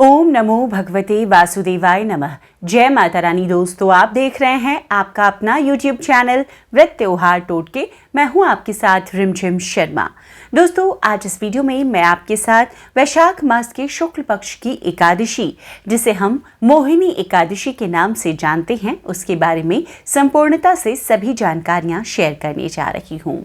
ओम नमो भगवते वासुदेवाय नमः। जय माता रानी। दोस्तों, आप देख रहे हैं आपका अपना YouTube चैनल व्रत त्योहार टोटके। मैं हूं आपके साथ रिमझिम शर्मा। दोस्तों, आज इस वीडियो में मैं आपके साथ वैशाख मास के शुक्ल पक्ष की एकादशी, जिसे हम मोहिनी एकादशी के नाम से जानते हैं, उसके बारे में संपूर्णता से सभी जानकारियां शेयर करने जा रही हूं।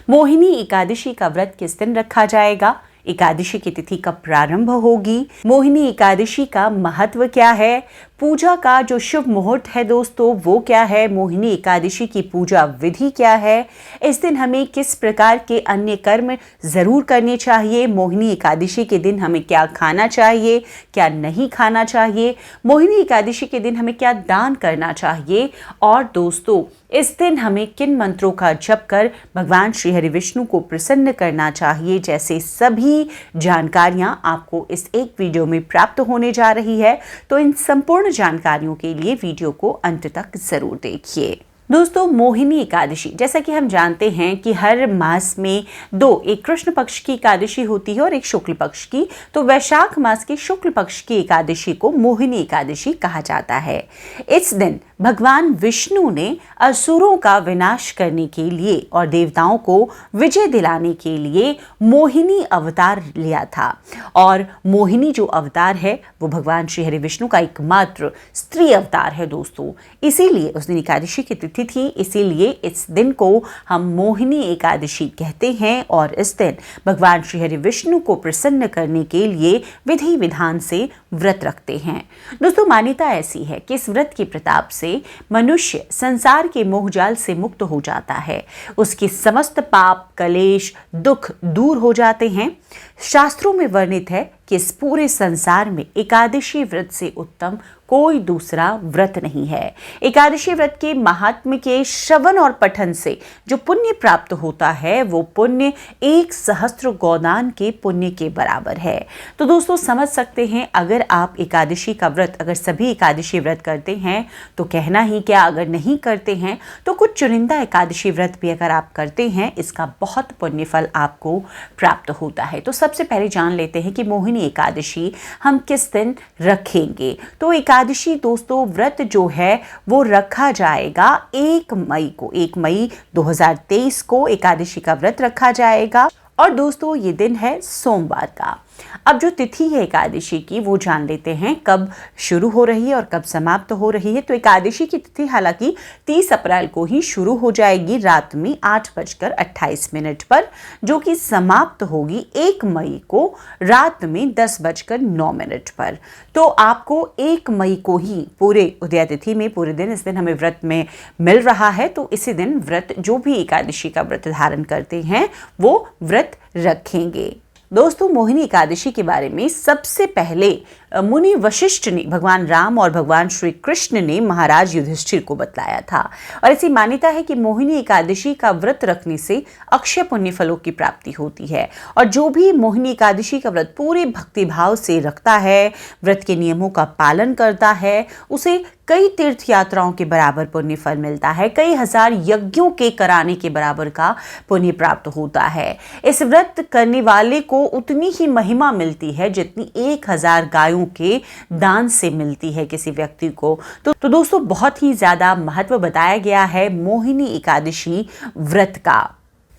मोहिनी एकादशी का व्रत किस दिन रखा जाएगा, एकादशी की तिथि कब प्रारंभ होगी, मोहिनी एकादशी का महत्व क्या है, पूजा का जो शुभ मुहूर्त है दोस्तों वो क्या है, मोहिनी एकादशी की पूजा विधि क्या है, इस दिन हमें किस प्रकार के अन्य कर्म जरूर करने चाहिए, मोहिनी एकादशी के दिन हमें क्या खाना चाहिए, क्या नहीं खाना चाहिए, मोहिनी एकादशी के दिन हमें क्या दान करना चाहिए, और दोस्तों इस दिन हमें किन मंत्रों का जप कर भगवान श्री हरि विष्णु को प्रसन्न करना चाहिए, जैसे सभी जानकारियां आपको इस एक वीडियो में प्राप्त होने जा रही है। तो इन संपूर्ण जानकारियों के लिए वीडियो को अंत तक जरूर देखिए। दोस्तों, मोहिनी एकादशी, जैसा कि हम जानते हैं कि हर मास में एक कृष्ण पक्ष की एकादशी होती है और एक शुक्ल पक्ष की। तो वैशाख मास की शुक्ल पक्ष की एकादशी को मोहिनी एकादशी कहा जाता है। इस दिन भगवान विष्णु ने असुरों का विनाश करने के लिए और देवताओं को विजय दिलाने के लिए मोहिनी अवतार लिया था। और मोहिनी जो अवतार है वो भगवान श्री हरि विष्णु का एकमात्र स्त्री अवतार है दोस्तों। इसीलिए उस दिन एकादशी की तिथि थी, इसीलिए इस दिन को हम मोहिनी एकादशी कहते हैं। और इस दिन भगवान श्री हरि विष्णु को प्रसन्न करने के लिए विधि विधान से व्रत रखते हैं। दोस्तों, मान्यता ऐसी है कि इस व्रत के प्रताप से मनुष्य संसार के मोहजाल से मुक्त हो जाता है, उसके समस्त पाप कलेश दुख दूर हो जाते हैं। शास्त्रों में वर्णित है कि इस पूरे संसार में एकादशी व्रत से उत्तम कोई दूसरा व्रत नहीं है। एकादशी व्रत के महात्म्य के श्रवण और पठन से जो पुण्य प्राप्त होता है वो पुण्य 1,000 गोदान के पुण्य के बराबर है। तो दोस्तों, समझ सकते हैं, अगर आप एकादशी का व्रत, अगर सभी एकादशी व्रत करते हैं तो कहना ही क्या, अगर नहीं करते हैं तो कुछ चुनिंदा एकादशी व्रत भी अगर आप करते हैं, इसका बहुत पुण्य फल आपको प्राप्त होता है। तो सबसे पहले जान लेते हैं कि मोहिनी एकादशी हम किस दिन रखेंगे। तो एकादशी दोस्तों व्रत जो है वो रखा जाएगा 1 मई को। 1 मई 2023 को एकादशी का व्रत रखा जाएगा। और दोस्तों ये दिन है सोमवार का। अब जो तिथि है एकादशी की वो जान लेते हैं कब शुरू हो रही है और कब समाप्त हो रही है। तो एकादशी की तिथि हालांकि 30 अप्रैल को ही शुरू हो जाएगी रात में 8:28 पर, जो कि समाप्त होगी 1 मई को रात में 10:09 पर। तो आपको 1 मई को ही पूरे उदया तिथि में पूरे दिन, इस दिन हमें व्रत में मिल रहा है। तो इसी दिन व्रत, जो भी एकादशी का व्रत धारण करते हैं वो व्रत रखेंगे। दोस्तों, मोहिनी एकादशी के बारे में सबसे पहले मुनि वशिष्ठ ने भगवान राम और भगवान श्री कृष्ण ने महाराज युधिष्ठिर को बतलाया था। और ऐसी मान्यता है कि मोहिनी एकादशी का व्रत रखने से अक्षय पुण्य फलों की प्राप्ति होती है। और जो भी मोहिनी एकादशी का व्रत पूरे भक्ति भाव से रखता है, व्रत के नियमों का पालन करता है, उसे कई तीर्थ यात्राओं के बराबर पुण्य फल मिलता है, कई हजार यज्ञों के कराने के बराबर का पुण्य प्राप्त होता है। इस व्रत करने वाले को उतनी ही महिमा मिलती है जितनी 1000 गायों के दान से मिलती है किसी व्यक्ति को। तो दोस्तों, बहुत ही ज्यादा महत्व बताया गया है मोहिनी एकादशी व्रत का।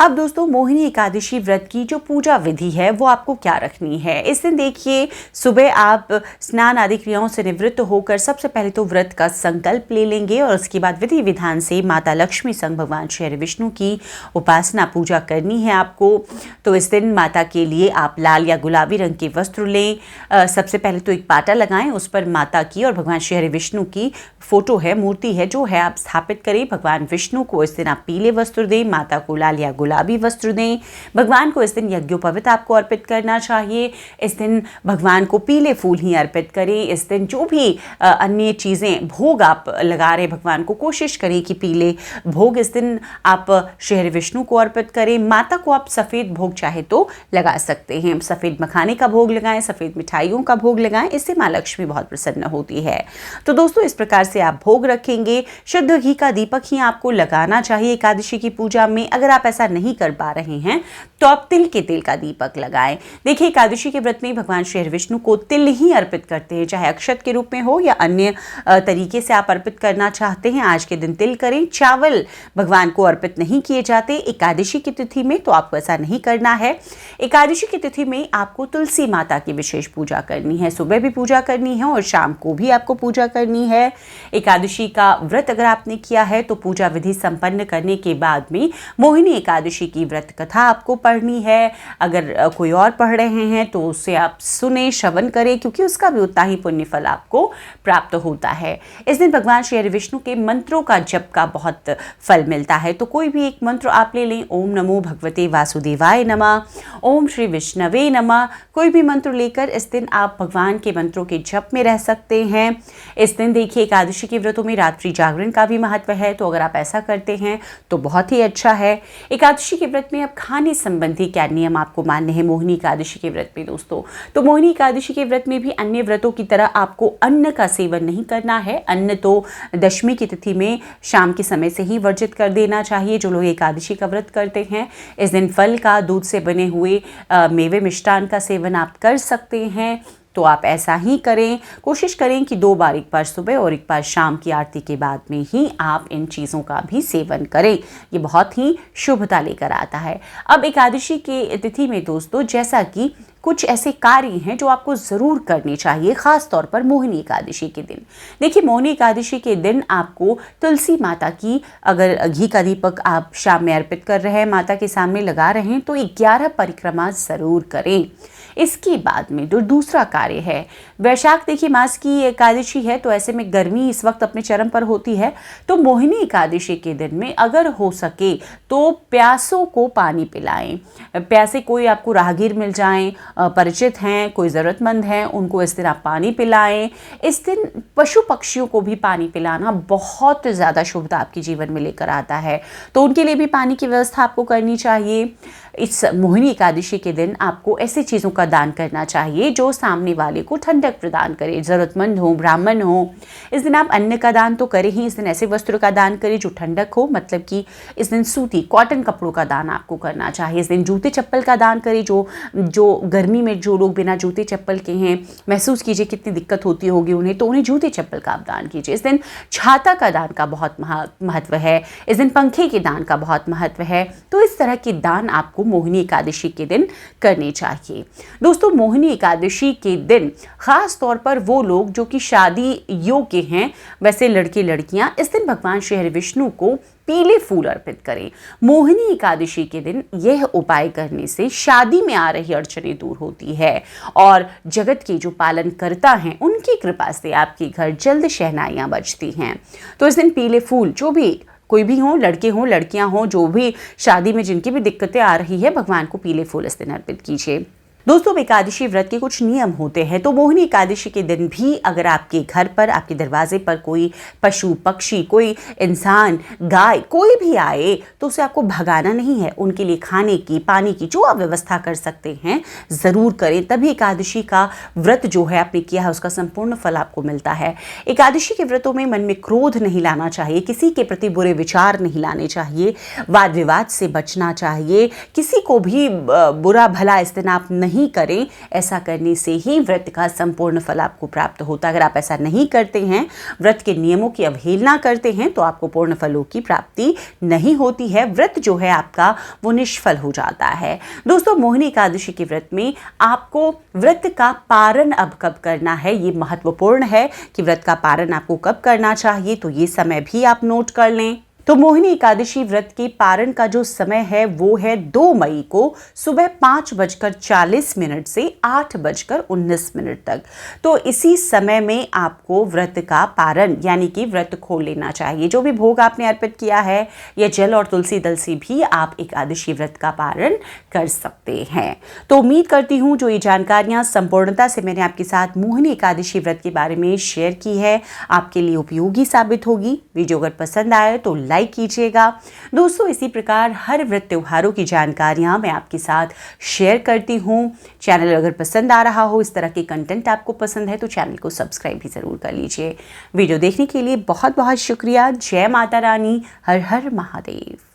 अब दोस्तों, मोहिनी एकादशी व्रत की जो पूजा विधि है वो आपको क्या रखनी है। इस दिन देखिए, सुबह आप स्नान आदि क्रियाओं से निवृत्त होकर सबसे पहले तो व्रत का संकल्प ले लेंगे और उसके बाद विधि विधान से माता लक्ष्मी संग भगवान श्री हरि विष्णु की उपासना पूजा करनी है आपको। तो इस दिन माता के लिए आप लाल या गुलाबी रंग के वस्त्र लें। सबसे पहले तो एक पाटा लगाएं, उस पर माता की और भगवान श्री हरि विष्णु की फोटो है, मूर्ति है जो है, आप स्थापित करें। भगवान विष्णु को इस दिन आप पीले वस्त्र दें, माता को लाल या गुलाबी वस्त्र दें। भगवान को इस दिन यज्ञोपवीत आपको अर्पित करना चाहिए। इस दिन भगवान को पीले फूल ही अर्पित करें। इस दिन जो भी अन्य चीज़ें भोग आप लगा रहे भगवान को, कोशिश करें कि पीले भोग इस दिन आप श्री हरि विष्णु को अर्पित करें। माता को आप सफ़ेद भोग चाहे तो लगा सकते हैं, सफ़ेद मखाने का भोग लगाएं, सफ़ेद मिठाइयों का भोग लगाएं, इससे माँ लक्ष्मी बहुत प्रसन्न होती है। तो दोस्तों, इस प्रकार से आप भोग रखेंगे। शुद्ध घी का दीपक ही आपको लगाना चाहिए एकादशी की पूजा में। अगर आप ऐसा नहीं कर पा रहे हैं तो आप तिल के तेल का दीपक लगाएं। देखिए, एकादशी के व्रत में भगवान श्री विष्णु को तिल ही अर्पित करते हैं, चाहे अक्षत के रूप में हो या अन्य तरीके से आप अर्पित करना चाहते हैं। आज के दिन तिल करें। चावल भगवान को अर्पित नहीं किए जाते एकादशी की तिथि में, तो आपको ऐसा नहीं करना है। एकादशी की तिथि में आपको तुलसी माता की विशेष पूजा करनी है। सुबह भी पूजा करनी है और शाम को भी आपको पूजा करनी है। एकादशी का व्रत अगर आपने किया है तो पूजा विधि संपन्न करने के बाद में मोहिनी एकादशी की व्रत कथा आपको पढ़नी है। अगर कोई और पढ़ रहे हैं तो उससे आप सुने, श्रवण करें, क्योंकि उसका भी उतना ही पुण्य फल आपको प्राप्त होता है। इस दिन भगवान श्री हरि विष्णु के मंत्रों का जप का बहुत फल मिलता है। तो कोई भी एक मंत्र आप ले लें। ओम नमो भगवते वासुदेवाय नमः, ओम श्री विष्णवे नमः। कोई भी मंत्र लेकर इस दिन आप भगवान के मंत्रों के जप में रह सकते हैं। इस दिन देखिए, एकादशी के व्रतों में रात्रि जागरण का भी महत्व है, तो अगर आप ऐसा करते हैं तो बहुत ही अच्छा है। एकादशी के व्रत में अब खाने संबंधी क्या नियम आपको मानने हैं मोहिनी एकादशी के व्रत में दोस्तों? तो मोहिनी एकादशी के व्रत में भी अन्य व्रतों की तरह आपको अन्न का सेवन नहीं करना है। अन्न तो दशमी की तिथि में शाम के समय से ही वर्जित कर देना चाहिए जो लोग एकादशी का व्रत करते हैं। इस दिन फल का, दूध से बने हुए मेवे मिष्टान का सेवन आप कर सकते हैं, तो आप ऐसा ही करें। कोशिश करें कि 2 बार, एक बार सुबह और एक बार शाम की आरती के बाद में ही आप इन चीज़ों का भी सेवन करें। ये बहुत ही शुभता लेकर आता है। अब एकादशी के तिथि में दोस्तों, जैसा कि कुछ ऐसे कार्य हैं जो आपको ज़रूर करने चाहिए, ख़ास तौर पर मोहिनी एकादशी के दिन। देखिए, मोहिनी एकादशी के दिन आपको तुलसी माता की, अगर घी का दीपक आप शाम में अर्पित कर रहे हैं, माता के सामने लगा रहे हैं, तो 11 परिक्रमा ज़रूर करें। इसके बाद में जो दूसरा कार्य है, वैशाख देखिए मास की एकादशी है, तो ऐसे में गर्मी इस वक्त अपने चरम पर होती है। तो मोहिनी एकादशी के दिन में अगर हो सके तो प्यासों को पानी पिलाएं। प्यासे कोई आपको राहगीर मिल जाएं, परिचित हैं, कोई ज़रूरतमंद हैं, उनको इस दिन आप पानी पिलाएं। इस दिन पशु पक्षियों को भी पानी पिलाना बहुत ज़्यादा शुभता आपके जीवन में लेकर आता है, तो उनके लिए भी पानी की व्यवस्था आपको करनी चाहिए। इस मोहिनी एकादशी के दिन आपको ऐसी चीज़ों का दान करना चाहिए जो सामने वाले को ठंडक प्रदान करे, ज़रूरतमंद हो, ब्राह्मण हो। इस दिन आप अन्न का दान तो करें ही, इस दिन ऐसे वस्त्र का दान करें जो ठंडक हो, मतलब कि इस दिन सूती, कॉटन कपड़ों का दान आपको करना चाहिए। इस दिन जूते चप्पल का दान करें, जो गर्मी में जो लोग बिना जूते चप्पल के हैं, महसूस कीजिए कितनी दिक्कत होती होगी उन्हें, तो उन्हें जूते चप्पल का आप दान कीजिए। इस दिन छाता का दान का बहुत महत्व है। इस दिन पंखे के दान का बहुत महत्व है। तो इस तरह के दान आपको मोहिनी एकादशी के दिन करने चाहिए। दोस्तों, मोहिनी एकादशी के दिन खास तौर पर वो लोग जो कि शादी योग्य हैं, वैसे लड़के लड़कियां, इस दिन भगवान श्री हरि विष्णु को पीले फूल अर्पित करें। मोहिनी एकादशी के दिन यह उपाय करने से शादी में आ रही अड़चनें दूर होती है और जगत के जो पालन करता हैं उनकी कृपा से आपके घर जल्द शहनाइयां बजती हैं। तो इस दिन पीले फूल, जो भी कोई भी हो, लड़के हों, लड़कियां हों, जो भी शादी में जिनकी भी दिक्कतें आ रही है, भगवान को पीले फूल इस दिन अर्पित कीजिए। दोस्तों, एकादशी व्रत के कुछ नियम होते हैं। तो मोहिनी एकादशी के दिन भी अगर आपके घर पर, आपके दरवाजे पर कोई पशु पक्षी, कोई इंसान, गाय, कोई भी आए तो उसे आपको भगाना नहीं है। उनके लिए खाने की, पानी की जो आप व्यवस्था कर सकते हैं ज़रूर करें, तभी एकादशी का व्रत जो है आपने किया है उसका संपूर्ण फल आपको मिलता है। एकादशी के व्रतों में मन में क्रोध नहीं लाना चाहिए, किसी के प्रति बुरे विचार नहीं लाने चाहिए, वाद विवाद से बचना चाहिए, किसी को भी बुरा भला इस दिन आप नहीं करें। ऐसा करने से ही व्रत का संपूर्ण फल आपको प्राप्त होता है। अगर आप ऐसा नहीं करते हैं, व्रत के नियमों की अवहेलना करते हैं, तो आपको पूर्ण फलों की प्राप्ति नहीं होती है। व्रत जो है आपका वो निष्फल हो जाता है। दोस्तों, मोहिनी एकादशी के व्रत में आपको व्रत का पारण अब कब करना है, ये महत्वपूर्ण है कि व्रत का पारण आपको कब करना चाहिए, तो ये समय भी आप नोट कर लें। तो मोहिनी एकादशी व्रत के पारण का जो समय है वो है 2 मई को सुबह 5:40 से 8:19 तक। तो इसी समय में आपको व्रत का पारण यानी कि व्रत खोल लेना चाहिए। जो भी भोग आपने अर्पित किया है या जल और तुलसी दल से भी आप एकादशी व्रत का पारण कर सकते हैं। तो उम्मीद करती हूँ जो ये जानकारियाँ संपूर्णता से मैंने आपके साथ मोहिनी एकादशी व्रत के बारे में शेयर की है आपके लिए उपयोगी साबित होगी। वीडियो अगर पसंद आए तो लाइक कीजिएगा। दोस्तों, इसी प्रकार हर व्रत त्योहारों की जानकारियां मैं आपके साथ शेयर करती हूं। चैनल अगर पसंद आ रहा हो, इस तरह के कंटेंट आपको पसंद है तो चैनल को सब्सक्राइब भी जरूर कर लीजिए। वीडियो देखने के लिए बहुत बहुत शुक्रिया। जय माता रानी, हर हर महादेव।